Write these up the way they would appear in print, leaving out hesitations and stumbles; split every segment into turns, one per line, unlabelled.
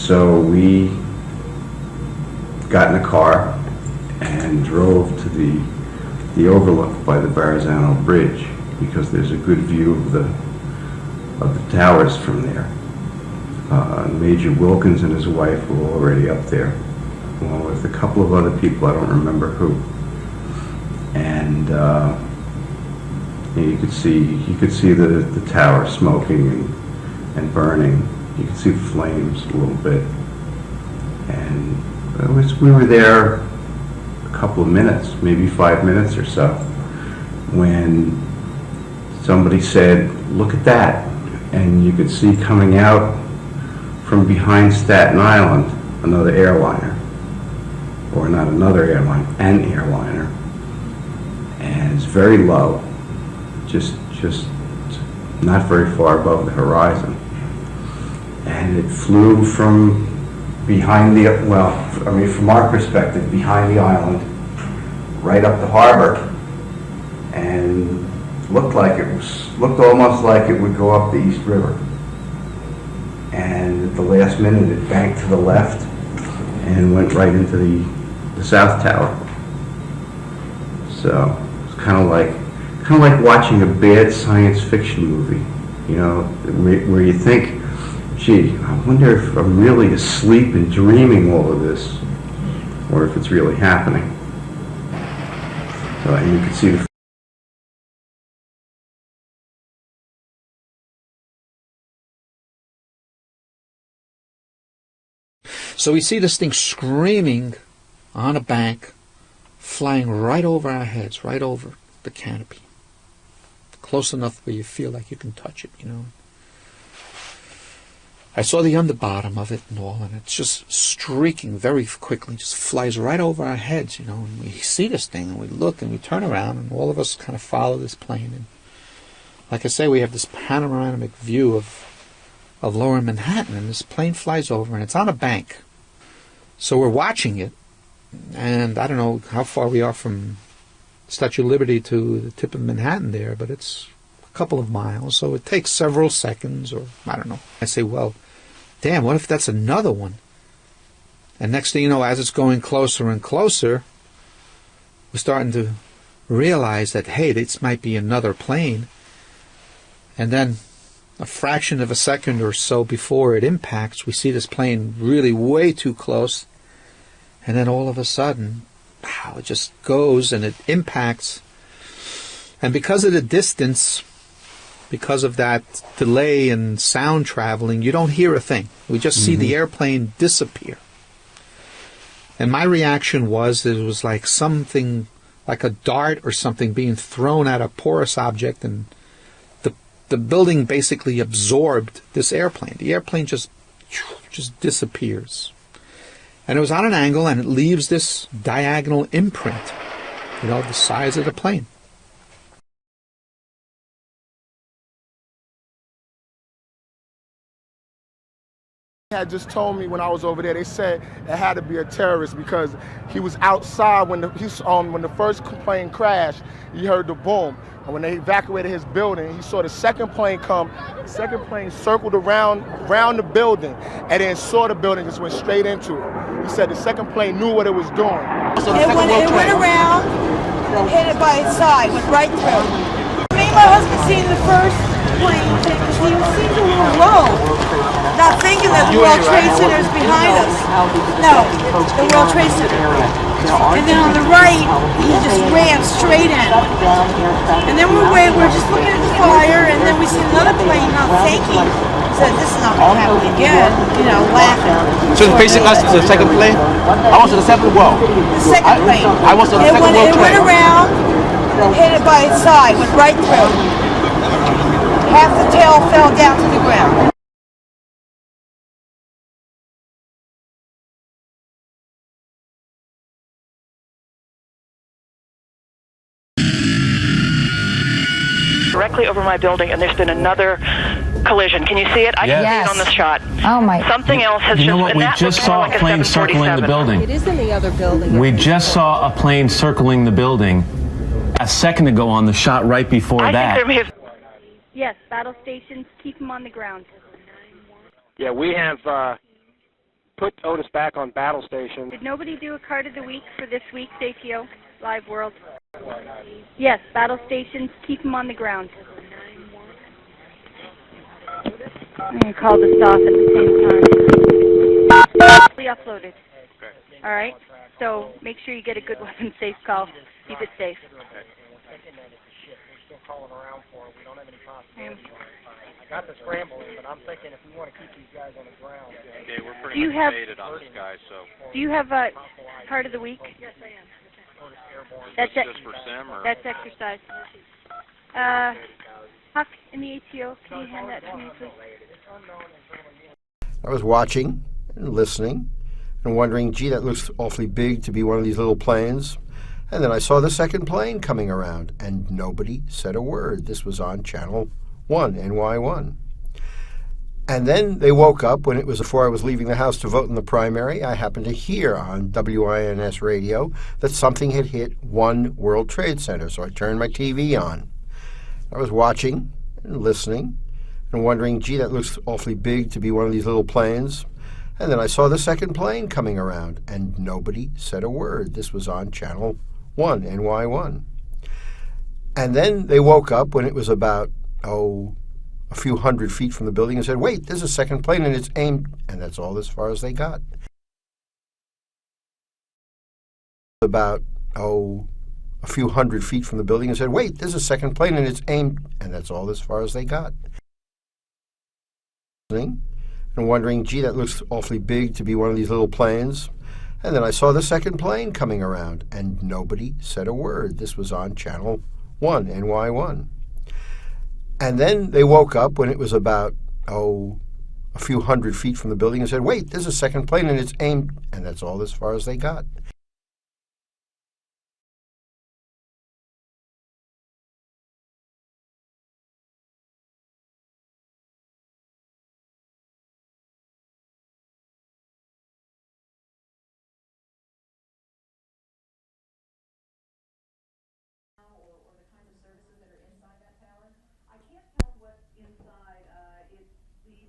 So we got in a car and drove to the overlook by the Verrazano Bridge, because there's a good view of the towers from there. Major Wilkins and his wife were already up there, along with a couple of other people, I don't remember who. And you could see the tower smoking and burning. You could see the flames a little bit. And we were there a couple of minutes, maybe 5 minutes or so, when somebody said, "Look at that." And you could see coming out from behind Staten Island another airliner, or not another airline, an airliner. And it's very low, just not very far above the horizon. And it flew from behind the, well, I mean, from our perspective, behind the island, right up the harbor, and looked almost like it would go up the East River. And at the last minute, it banked to the left and went right into the South Tower. So it's kind of like watching a bad science fiction movie, you know, where you think, gee, I wonder if I'm really asleep and dreaming all of this, or if it's really happening. So, and you can see the
So we see this thing screaming on a bank, flying right over our heads, right over the canopy. Close enough where you feel like you can touch it, you know. I saw the underbottom of it and all, and it's just streaking very quickly, just flies right over our heads, you know. And we see this thing, and we look, and we turn around, and all of us kind of follow this plane. And like I say, we have this panoramic view of lower Manhattan, and this plane flies over, and it's on a bank. So we're watching it, and I don't know how far we are from Statue of Liberty to the tip of Manhattan there, but it's a couple of miles, so it takes several seconds, or I don't know. I say, well, damn, what if that's another one? And next thing you know, as it's going closer and closer, we're starting to realize that, hey, this might be another plane. And then a fraction of a second or so before it impacts, we see this plane really way too close, and then all of a sudden, wow, it just goes and it impacts. And because of the distance, because of that delay in sound traveling, you don't hear a thing. We just see the airplane disappear. And my reaction was, it was like something, like a dart or something being thrown at a porous object, and the building basically absorbed this airplane. The airplane just disappears. And it was on an angle, and it leaves this diagonal imprint, you know, the size of the plane.
Had just told me when I was over there, they said it had to be a terrorist because he was outside when the first plane crashed. He heard the boom, and when they evacuated his building, he saw the second plane come. The second plane circled around the building, and then saw the building, just went straight into it. He said the second plane knew what it was doing.
So it went around and hit it by its side, went right through. Me and my husband seen the first plane, he seemed a little low. Not thinking that the World Trade Center is behind us. No, the World Trade Center. And then on the right, he just ran straight in. And then we're just looking at the fire, and then we see another plane not thinking. Said, this is not going to happen again, you know, laughing.
So it's basically us, the second plane? I was on the second wall.
The second plane.
I was on the second wall.
It went around and hit it by its side, went right through. Half the tail fell down to the ground.
Directly over my building, and there's been another collision. Can you see it? I can see it on this shot.
Oh my!
Something else has
You know
just.
what? We just saw a plane circling the building.
It is in the other building.
We just saw a plane circling the building a second ago on the shot right before
I
that.
think there may have.
Yes, battle stations, keep them on the ground.
Yeah, we have
put Otis back on battle station.
Did nobody do a card of the week for this week's ATO Live World? Yes, battle stations, keep them on the ground. I'm going to call this off at the same time. Uploaded. All right, so make sure you get a good weapon safe call. Keep it safe.
I got the scrambling, but I'm thinking if we want to keep these guys on the ground.
Okay, we're pretty much faded on this guy, so.
Do you have a card of the week? Yes, I am. That's
just for Sim, or?
That's exercise. Huck in the ATO, can you hand that to me, please?
I was watching and listening and wondering, gee, that looks awfully big to be one of these little planes. And then I saw the second plane coming around, and nobody said a word. This was on Channel 1, NY1. And then they woke up when it was before I was leaving the house to vote in the primary. I happened to hear on WINS radio that something had hit One World Trade Center, so I turned my TV on. I was watching and listening and wondering, gee, that looks awfully big to be one of these little planes. And then I saw the second plane coming around, and nobody said a word. This was on Channel 1, NY1. And then they woke up when it was about, a few hundred feet from the building and said, wait, there's a second plane and it's aimed, and that's all as far as they got. About, a few hundred feet from the building and said, wait, there's a second plane and it's aimed, and that's all as far as they got. And wondering, gee, that looks awfully big to be one of these little planes. And then I saw the second plane coming around, and nobody said a word. This was on Channel 1, NY1. And then they woke up when it was about, a few hundred feet from the building and said, wait, there's a second plane and it's aimed, and that's all as far as they got.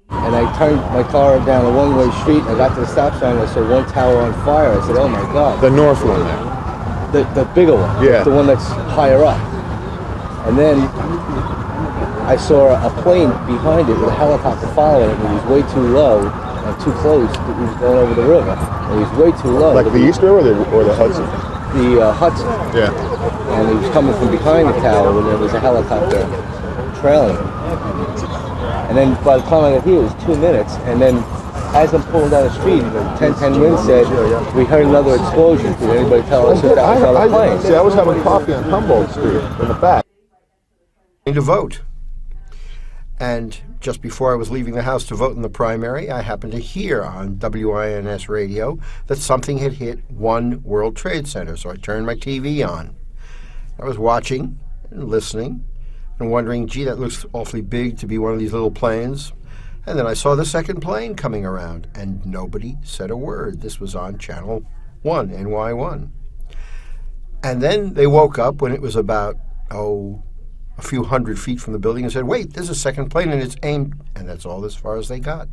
And I turned my car down a one-way street, and I got to the stop sign, and I saw one tower on fire. I said, oh my God.
The north one there.
The bigger one.
Yeah.
The one that's higher up. And then I saw a plane behind it with a helicopter following it, and he was way too low and too close. He was going over the river. And he was way too low.
Like the East River or the Hudson?
The Hudson.
Yeah.
And he was coming from behind the tower when there was a helicopter trailing him. And then by the time I got here, it was 2 minutes. And then as I'm pulling down the street, the 1010 wind said, we heard another explosion. Did anybody tell us that was on the plane?
See, I was having coffee on Humboldt Street in the back.
To vote. And just before I was leaving the house to vote in the primary, I happened to hear on WINS radio that something had hit One World Trade Center, so I turned my TV on. I was watching and listening and wondering, gee, that looks awfully big to be one of these little planes. And then I saw the second plane coming around, and nobody said a word. This was on Channel 1, NY1. And then they woke up when it was about, a few hundred feet from the building and said, wait, there's a second plane and it's aimed, and that's all as far as they got.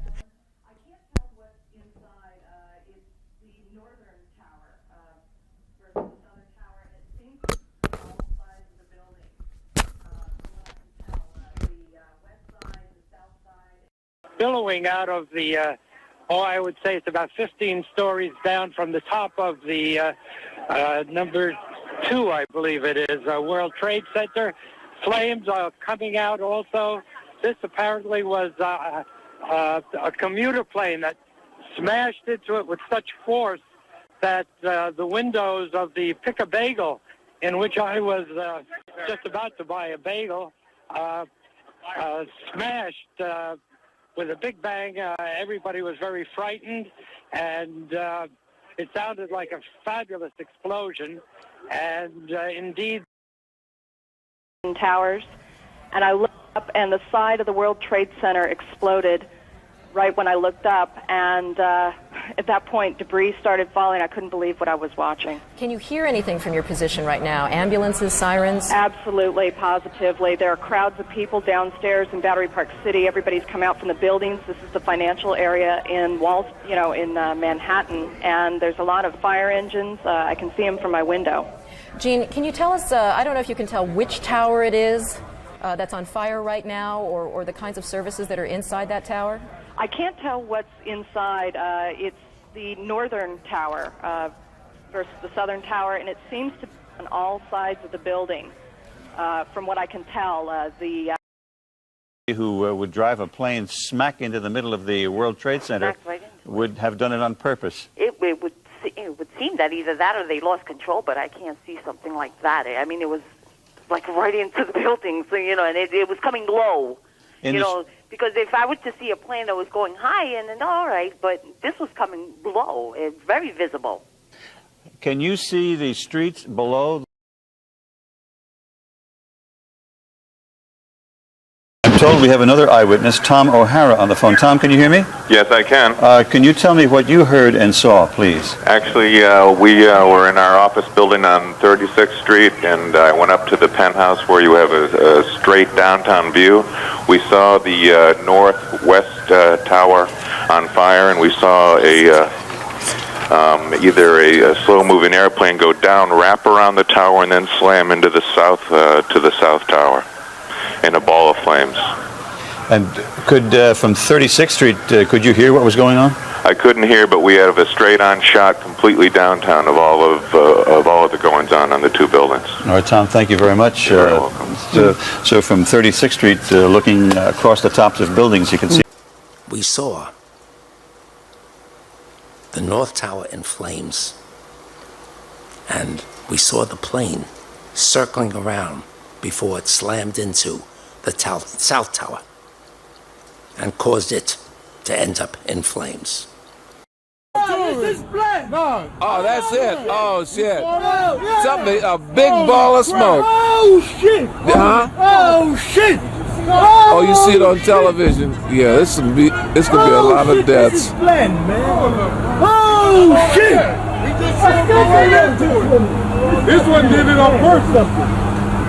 Billowing out of the, I would say it's about 15 stories down from the top of the number 2, I believe it is, World Trade Center. Flames are coming out also. This apparently was a commuter plane that smashed into it with such force that the windows of the Pick-a-Bagel, in which I was just about to buy a bagel, smashed with a big bang. Everybody was very frightened, and it sounded like a fabulous explosion. And indeed,
towers, and I looked up, and the side of the World Trade Center exploded right when I looked up, and at that point, debris started falling. I couldn't believe what I was watching.
Can you hear anything from your position right now? Ambulances, sirens?
Absolutely, positively. There are crowds of people downstairs in Battery Park City. Everybody's come out from the buildings. This is the financial area in Manhattan, and there's a lot of fire engines. I can see them from my window.
Jean, can you tell us, I don't know if you can tell which tower it is that's on fire right now, or the kinds of services that are inside that tower?
I can't tell what's inside. It's the northern tower versus the southern tower, and it seems to be on all sides of the building. From what I can tell,
who would drive a plane smack into the middle of the World Trade Center would have done it on purpose.
It would seem that either that or they lost control, but I can't see something like that. I mean, it was like right into the building, so and it was coming low, because if I was to see a plane that was going high, and then all right, but this was coming low. It's very visible.
Can you see the streets below? I'm told we have another eyewitness, Tom O'Hara, on the phone. Tom, can you hear me?
Yes, I can.
Can you tell me what you heard and saw, please?
Actually, we were in our office building on 36th Street, and I went up to the penthouse where you have a straight downtown view. We saw the northwest tower on fire, and we saw either a slow-moving airplane go down, wrap around the tower, and then slam into the south tower in a ball of flames.
And from 36th Street, could you hear what was going on?
I couldn't hear, but we have a straight-on shot completely downtown of all of the goings-on the two buildings.
All right, Tom, thank you very much.
You're welcome.
So from 36th Street, looking across the tops of buildings, you can see.
We saw the North Tower in flames, and we saw the plane circling around before it slammed into the South Tower and caused it to end up in flames.
Oh, that's it. Oh, shit. Something, a big ball of smoke.
Oh, shit.
Huh?
Oh, shit.
Oh, you see it on television. Yeah, this could be a lot of deaths.
Oh, shit. This one did it on purpose.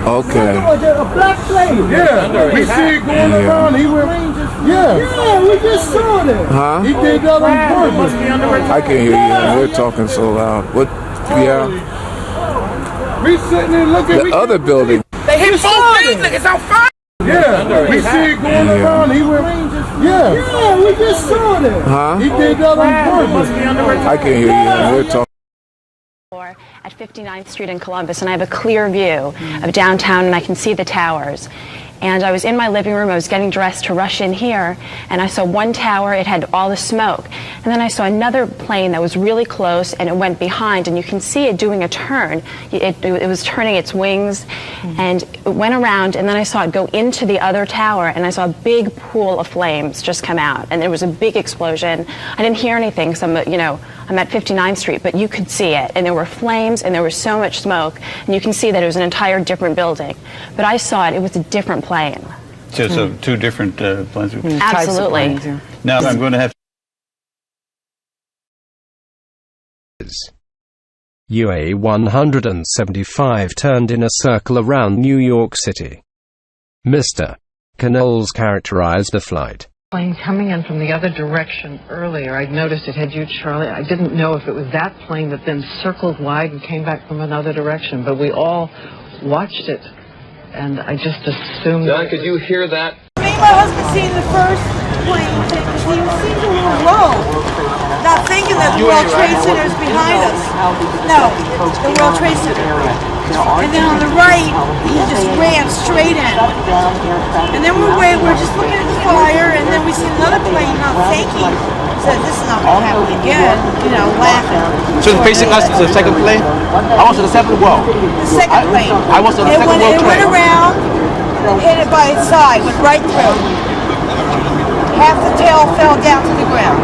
Okay.
A black plane. Yeah, we see it going around. He went. Yeah, we just saw that.
Huh?
He did that on purpose.
I can't hear you. We're talking so loud. What? Yeah.
We sitting there looking.
The other building.
They hit both things. It's on fire. Yeah, we see it going around. He went. Yeah, we just saw that.
Huh?
He did that on purpose.
I can't hear you. We're talking.
At 59th Street in Columbus, and I have a clear view of downtown, and I can see the towers. And I was in my living room, I was getting dressed to rush in here, and I saw one tower, it had all the smoke. And then I saw another plane that was really close, and it went behind, and you can see it doing a turn. It was turning its wings, and it went around, and then I saw it go into the other tower, and I saw a big pool of flames just come out, and there was a big explosion. I didn't hear anything, because I'm at 59th Street, but you could see it, and there were flames, and there was so much smoke, and you can see that it was an entire different building. But I saw it was a different plane.
So two different planes?
Absolutely.
Now I'm going to have
UA 175 turned in a circle around New York City. Mr. Knowles characterized the flight.
Plane coming in from the other direction earlier. I'd noticed it had you, Charlie. I didn't know if it was that plane that then circled wide and came back from another direction, but we all watched it, and I just assumed...
Don, could you hear that?
Me and my husband seen the first plane, he seemed a little low, not thinking that the World Trade Center is behind us. No, the World Trade Center. And then on the right, he just ran straight in. And then we're just looking at the fire, and then we see another plane not thinking. Said, this is not going to happen again, laughing.
So it's facing us as the second plane? I was in the seventh wall.
The second plane.
I was on the second wall
train. It went around, hit it by its side, went right through. Half the tail fell down to the ground.